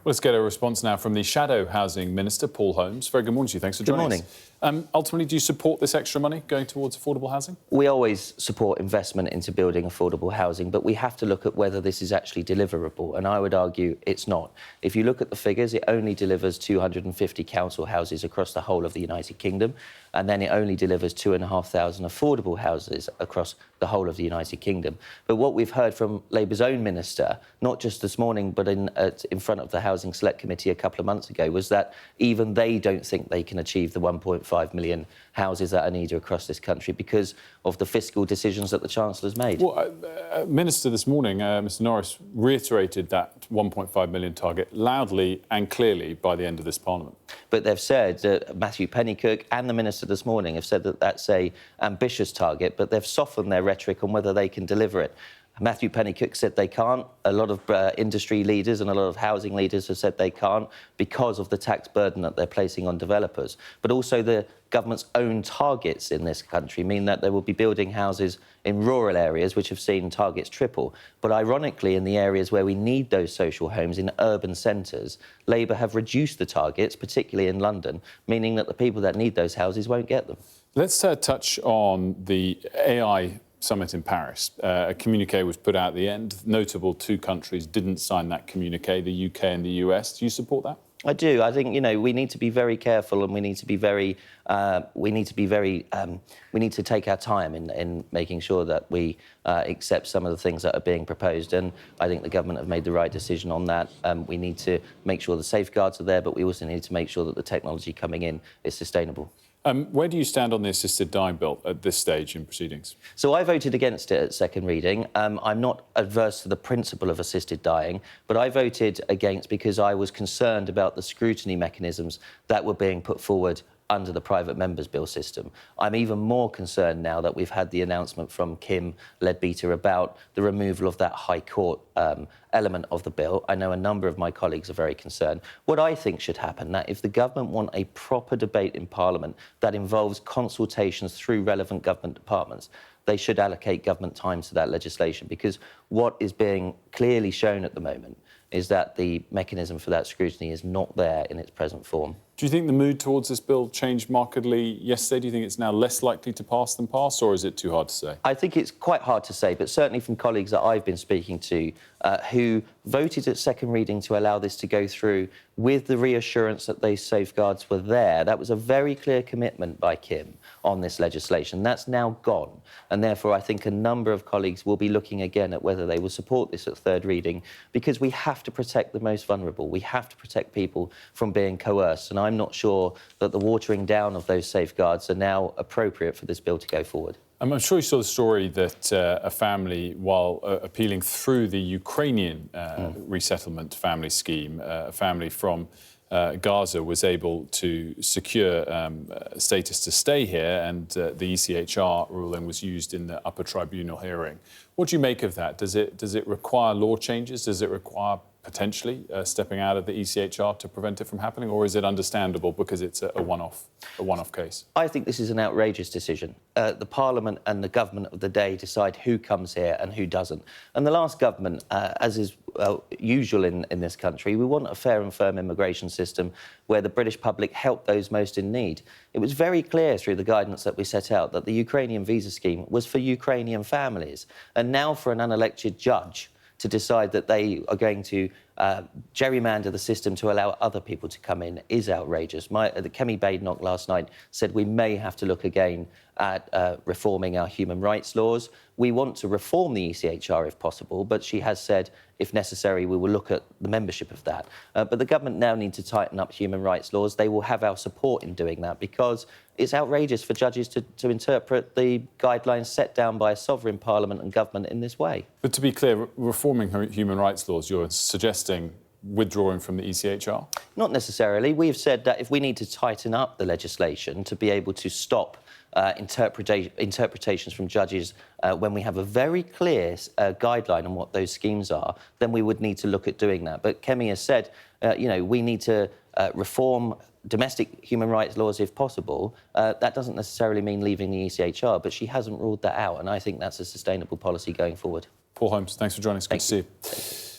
Let's get a response now from the Shadow Housing Minister, Paul Holmes. Very good morning to you. Thanks for joining us. Good morning. Ultimately, do you support this extra money going towards affordable housing? We always support investment into building affordable housing, but we have to look at whether this is actually deliverable, and I would argue it's not. If you look at the figures, it only delivers 250 council houses across the whole of the United Kingdom, and then it only delivers 2,500 affordable houses across the whole of the United Kingdom. But what we've heard from Labour's own minister, not just this morning, but in front of the Housing Select Committee a couple of months ago, was that even they don't think they can achieve the 1.5 million houses that are needed across this country because of the fiscal decisions that the Chancellor's made. Well, Minister this morning, Mr Norris, reiterated that 1.5 million target loudly and clearly by the end of this Parliament. But they've said that Matthew Pennycook and the Minister this morning have said that that's an ambitious target, but they've softened their rhetoric on whether they can deliver it. Matthew Pennycook said they can't. A lot of industry leaders and a lot of housing leaders have said they can't because of the tax burden that they're placing on developers. But also the government's own targets in this country mean that they will be building houses in rural areas which have seen targets triple. But ironically, in the areas where we need those social homes, in urban centres, Labour have reduced the targets, particularly in London, meaning that the people that need those houses won't get them. Let's touch on the AI summit in Paris. A communiqué was put out at the end. Notable, two countries didn't sign that communiqué, the UK and the US. Do you support that? I do. I think, we need to be very careful and we need to take our time in making sure that we accept some of the things that are being proposed. And I think the government have made the right decision on that. We need to make sure the safeguards are there, but we also need to make sure that the technology coming in is sustainable. Where do you stand on the assisted dying bill at this stage in proceedings? So I voted against it at second reading. I'm not adverse to the principle of assisted dying, but I voted against because I was concerned about the scrutiny mechanisms that were being put forward under the private members' bill system. I'm even more concerned now that we've had the announcement from Kim Leadbeater about the removal of that High Court element of the bill. I know a number of my colleagues are very concerned. What I think should happen, that if the government want a proper debate in Parliament that involves consultations through relevant government departments, they should allocate government time to that legislation, because what is being clearly shown at the moment is that the mechanism for that scrutiny is not there in its present form. Do you think the mood towards this bill changed markedly yesterday? Do you think it's now less likely to pass than pass, or is it too hard to say? I think it's quite hard to say, but certainly from colleagues that I've been speaking to who voted at second reading to allow this to go through with the reassurance that those safeguards were there. That was a very clear commitment by Kim on this legislation. That's now gone. And therefore, I think a number of colleagues will be looking again at whether they will support this at third reading, because we have to protect the most vulnerable. We have to protect people from being coerced. And I'm not sure that the watering down of those safeguards are now appropriate for this bill to go forward. I'm sure you saw the story that a family, while appealing through the Ukrainian resettlement family scheme, a family from Gaza was able to secure status to stay here, and the ECHR ruling was used in the upper tribunal hearing. What do you make of that? Does it require law changes? Does it require potentially stepping out of the ECHR to prevent it from happening, or is it understandable because it's a one-off case? I think this is an outrageous decision. The Parliament and the government of the day decide who comes here and who doesn't. And the last government, as is usual in this country, we want a fair and firm immigration system where the British public help those most in need. It was very clear through the guidance that we set out that the Ukrainian visa scheme was for Ukrainian families. And now for an unelected judge to decide that they are going to gerrymander the system to allow other people to come in is outrageous. Kemi Badenoch last night said we may have to look again at reforming our human rights laws. We want to reform the ECHR if possible, but she has said, if necessary, we will look at the membership of that. But the government now need to tighten up human rights laws. They will have our support in doing that, because it's outrageous for judges to interpret the guidelines set down by a sovereign parliament and government in this way. But to be clear, reforming human rights laws, you're suggesting withdrawing from the ECHR? Not necessarily. We've said that if we need to tighten up the legislation to be able to stop interpretations from judges when we have a very clear guideline on what those schemes are, then we would need to look at doing that. But Kemi has said, we need to reform domestic human rights laws if possible. That doesn't necessarily mean leaving the ECHR, but she hasn't ruled that out, and I think that's a sustainable policy going forward. Paul Holmes, thanks for joining us. Good to see you.